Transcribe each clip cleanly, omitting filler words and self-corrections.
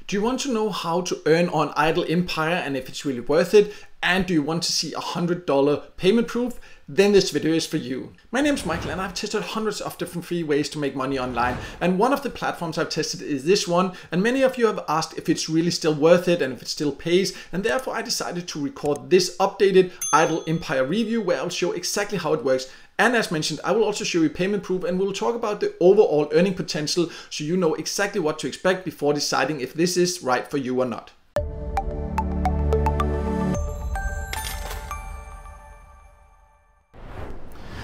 Do you want to know how to earn on Idle Empire and if it's really worth it? And do you want to see $100 payment proof? Then this video is for you. My name is Michael and I've tested hundreds of different free ways to make money online. And one of the platforms I've tested is this one. And many of you have asked if it's really still worth it and if it still pays. And therefore I decided to record this updated Idle Empire review where I'll show exactly how it works. And as mentioned, I will also show you payment proof and we'll talk about the overall earning potential so you know exactly what to expect before deciding if this is right for you or not.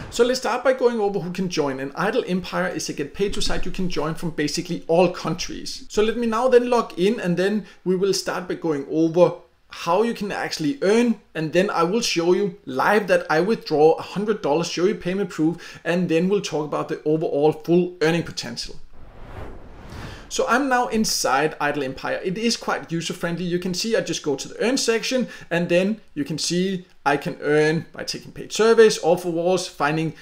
So let's start by going over who can join. And Idle Empire is a get paid to site you can join from basically all countries. So let me now then log in and then we will start by going over how you can actually earn, and then I will show you live that I withdraw $100, show you payment proof, and then we'll talk about the overall full earning potential. So I'm now inside Idle Empire. It is quite user friendly. You can see I just go to the earn section and then you can see I can earn by taking paid surveys, offer walls, finding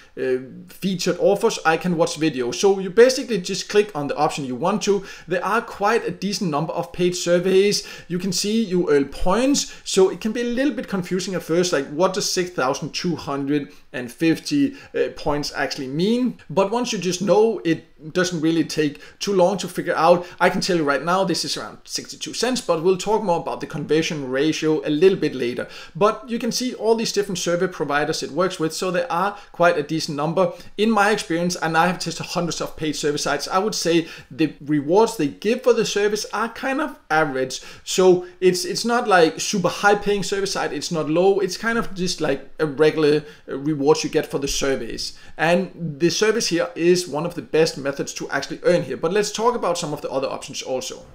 featured offers. I can watch videos. So you basically just click on the option you want to. There are quite a decent number of paid surveys. You can see you earn points. So it can be a little bit confusing at first, like what does 6,250 points actually mean? But once you just know, it doesn't really take too long to figure out. I can tell you right now, this is around 62 cents, but we'll talk more about the conversion ratio a little bit later. But you can see all these different survey providers it works with, so there are quite a decent number. In my experience, and I have tested hundreds of paid service sites, I would say the rewards they give for the service are kind of average. So it's not like super high paying service site, it's not low, it's kind of just like a regular rewards you get for the surveys. And the service here is one of the best methods to actually earn here. But let's talk about some of the other options also.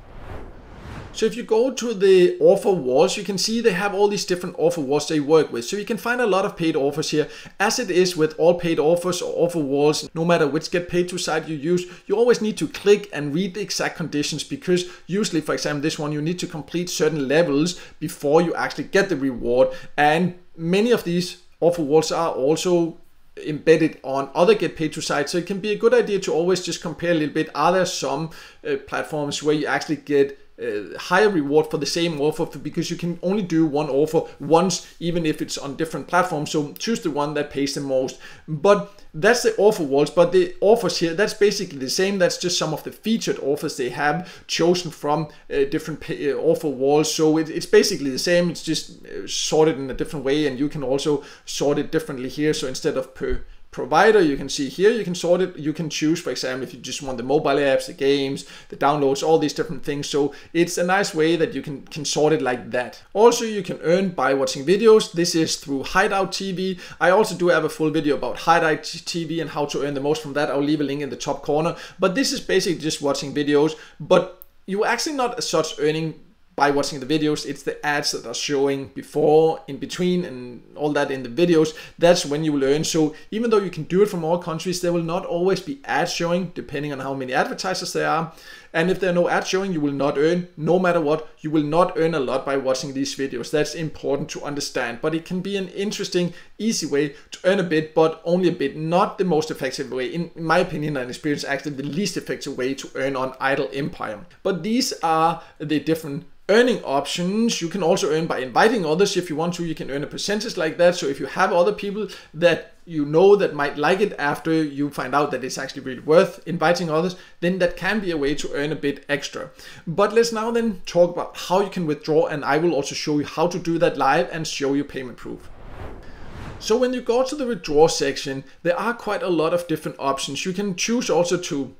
So if you go to the offer walls, you can see they have all these different offer walls they work with. So you can find a lot of paid offers here. As it is with all paid offers or offer walls, no matter which get paid to site you use, you always need to click and read the exact conditions, because usually, for example, this one, you need to complete certain levels before you actually get the reward. And many of these offer walls are also embedded on other get paid to sites, so it can be a good idea to always just compare a little bit. Are there some platforms where you actually get higher reward for the same offer, because you can only do one offer once, even if it's on different platforms? So choose the one that pays the most. But that's the offer walls. But the offers here, that's basically the same. That's just some of the featured offers they have chosen from different offer walls. So it's basically the same. It's just sorted in a different way, and you can also sort it differently here. So instead of per provider, you can see here, you can sort it. You can choose, for example, if you just want the mobile apps, the games, the downloads, all these different things. So it's a nice way that you can sort it like that. Also, you can earn by watching videos. This is through Hideout TV. I also do have a full video about Hideout TV and how to earn the most from that. I'll leave a link in the top corner. But this is basically just watching videos. But you're actually not as such earning by watching the videos. It's the ads that are showing before, in between, and all that in the videos. That's when you will earn. So even though you can do it from all countries, there will not always be ads showing, depending on how many advertisers there are. And if there are no ads showing, you will not earn. No matter what, you will not earn a lot by watching these videos. That's important to understand. But it can be an interesting, easy way to earn a bit, but only a bit. Not the most effective way. In my opinion and experience, actually the least effective way to earn on Idle Empire. But these are the different earning options. You can also earn by inviting others. If you want to, you can earn a percentage like that. So if you have other people that you know that might like it after you find out that it's actually really worth inviting others, then that can be a way to earn a bit extra. But let's now then talk about how you can withdraw, and I will also show you how to do that live and show you payment proof. So when you go to the withdraw section, there are quite a lot of different options. You can choose also to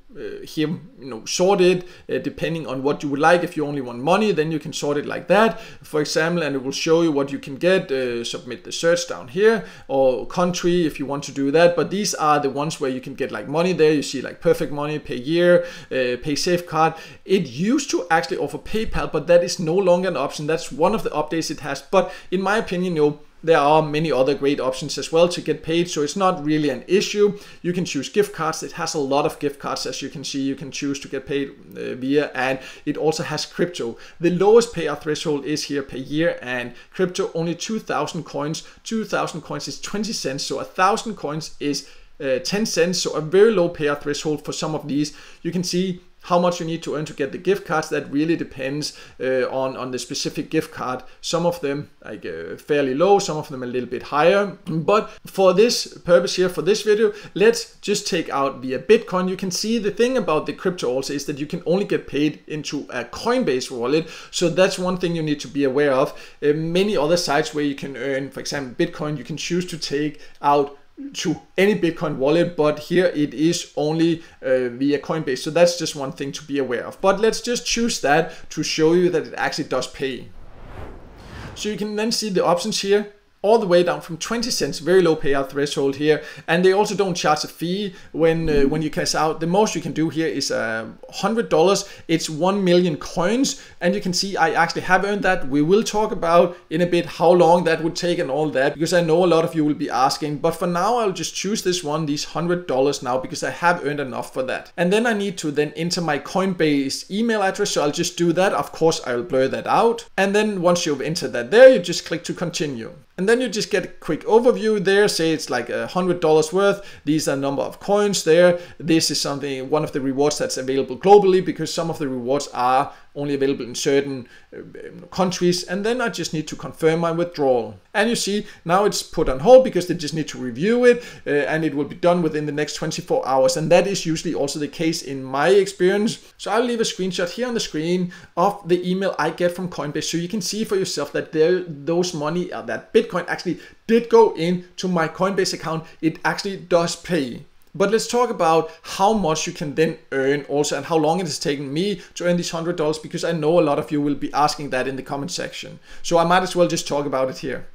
sort it depending on what you would like. If you only want money, then you can sort it like that, for example, and it will show you what you can get. Submit the search down here, or country if you want to do that. But these are the ones where you can get like money there. You see like perfect money, pay year, pay safeguard. It used to actually offer PayPal, but that is no longer an option. That's one of the updates it has. But in my opinion, there are many other great options as well to get paid, so it's not really an issue. You can choose gift cards. It has a lot of gift cards, as you can see. You can choose to get paid via, and it also has crypto. The lowest payout threshold is here per year, and crypto only 2,000 coins. 2,000 coins is 20 cents, so 1,000 coins is 10 cents, so a very low payout threshold for some of these. You can see How much you need to earn to get the gift cards, that really depends on the specific gift card. Some of them like fairly low, some of them a little bit higher. But for this purpose here, for this video, let's just take out via Bitcoin. You can see the thing about the crypto also is that you can only get paid into a Coinbase wallet. So that's one thing you need to be aware of. Many other sites where you can earn, for example, Bitcoin, you can choose to take out to any Bitcoin wallet, but here it is only via Coinbase. So that's just one thing to be aware of. But let's just choose that to show you that it actually does pay. So you can then see the options here, all the way down from 20 cents, very low payout threshold here. And they also don't charge a fee when you cash out. The most you can do here is $100. It's 1 million coins. And you can see I actually have earned that. We will talk about in a bit how long that would take and all that, because I know a lot of you will be asking. But for now, I'll just choose this one, these $100 now, because I have earned enough for that. And then I need to then enter my Coinbase email address. So I'll just do that. Of course, I'll blur that out. And then once you've entered that there, you just click to continue. And then you just get a quick overview there. Say it's like $100 worth. These are number of coins there. This is one of the rewards that's available globally, because some of the rewards are only available in certain countries. And then I just need to confirm my withdrawal. And you see now it's put on hold because they just need to review it, and it will be done within the next 24 hours. And that is usually also the case in my experience. So I'll leave a screenshot here on the screen of the email I get from Coinbase, so you can see for yourself that those money, that Bitcoin actually did go into my Coinbase account. It actually does pay. But let's talk about how much you can then earn also, and how long it has taken me to earn these $100, because I know a lot of you will be asking that in the comment section. So I might as well just talk about it here.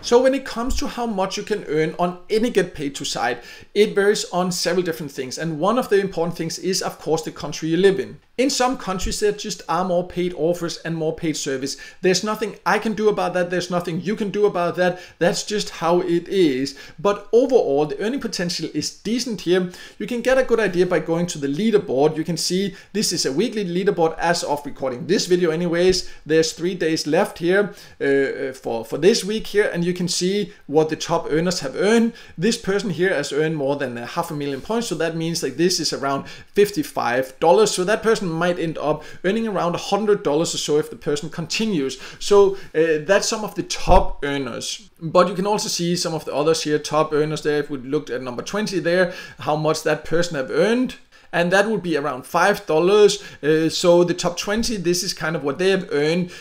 So when it comes to how much you can earn on any get paid to site, it varies on several different things. And one of the important things is, of course, the country you live in. In some countries, there just are more paid offers and more paid service. There's nothing I can do about that. There's nothing you can do about that. That's just how it is. But overall, the earning potential is decent here. You can get a good idea by going to the leaderboard. You can see this is a weekly leaderboard as of recording this video anyways. There's 3 days left here for this week here, and you can see what the top earners have earned. This person here has earned more than 500,000 points. So that means like this is around $55. So that person might end up earning around $100 or so if the person continues. So that's some of the top earners. But you can also see some of the others here, top earners there. If we looked at number 20 there, how much that person have earned. And that would be around $5. So the top 20, this is kind of what they have earned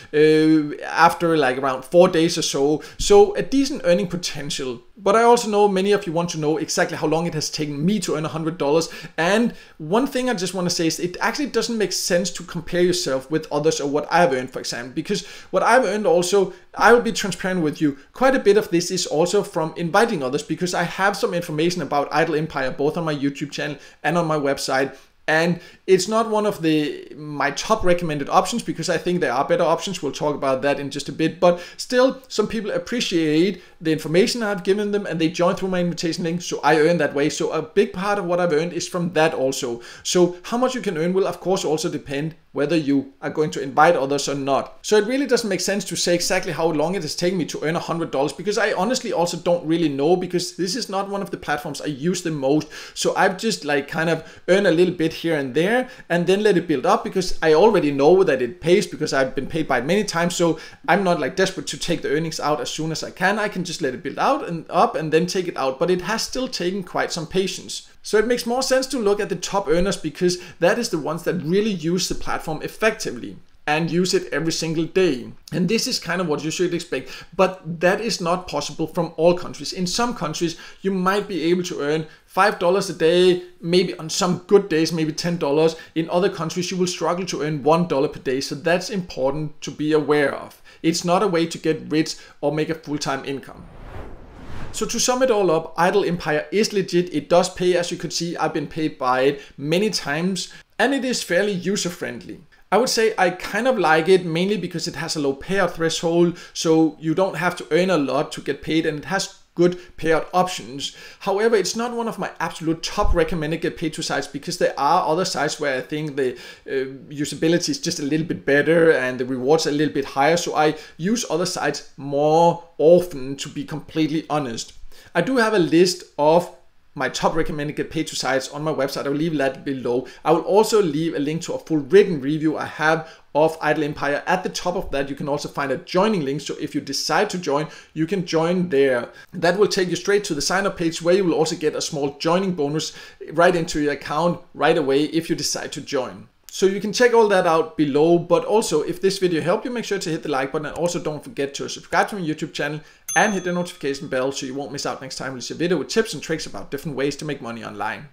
after like around 4 days or so. So a decent earning potential. But I also know many of you want to know exactly how long it has taken me to earn $100. And one thing I just want to say is it actually doesn't make sense to compare yourself with others or what I've earned, for example, because what I've earned also, I will be transparent with you. Quite a bit of this is also from inviting others, because I have some information about Idle Empire, both on my YouTube channel and on my website. And it's not one of my top recommended options, because I think there are better options. We'll talk about that in just a bit. But still, some people appreciate the information I've given them, and they join through my invitation link. So I earn that way. So a big part of what I've earned is from that also. So how much you can earn will, of course, also depend whether you are going to invite others or not. So it really doesn't make sense to say exactly how long it has taken me to earn $100, because I honestly also don't really know, because this is not one of the platforms I use the most. So I've just like kind of earned a little bit here and there, and then let it build up, because I already know that it pays, because I've been paid by it many times. So I'm not like desperate to take the earnings out as soon as I can. I can just let it build out and up and then take it out. But it has still taken quite some patience. So it makes more sense to look at the top earners, because that is the ones that really use the platform effectively and use it every single day. And this is kind of what you should expect, but that is not possible from all countries. In some countries, you might be able to earn $5 a day, maybe on some good days, maybe $10. In other countries, you will struggle to earn $1 per day. So that's important to be aware of. It's not a way to get rich or make a full-time income. So to sum it all up, Idle Empire is legit. It does pay, as you could see. I've been paid by it many times, and it is fairly user-friendly. I would say I kind of like it, mainly because it has a low payout threshold, so you don't have to earn a lot to get paid, and it has good payout options. However, it's not one of my absolute top recommended get paid to sites, because there are other sites where I think the usability is just a little bit better and the rewards are a little bit higher. So I use other sites more often, to be completely honest. I do have a list of my top recommended get paid to sites on my website. I will leave that below. I will also leave a link to a full written review I have of Idle Empire. At the top of that, you can also find a joining link. So if you decide to join, you can join there. That will take you straight to the sign up page, where you will also get a small joining bonus right into your account right away if you decide to join. So you can check all that out below. But also, if this video helped you, make sure to hit the like button, and also don't forget to subscribe to my YouTube channel and hit the notification bell so you won't miss out next time we see a video with tips and tricks about different ways to make money online.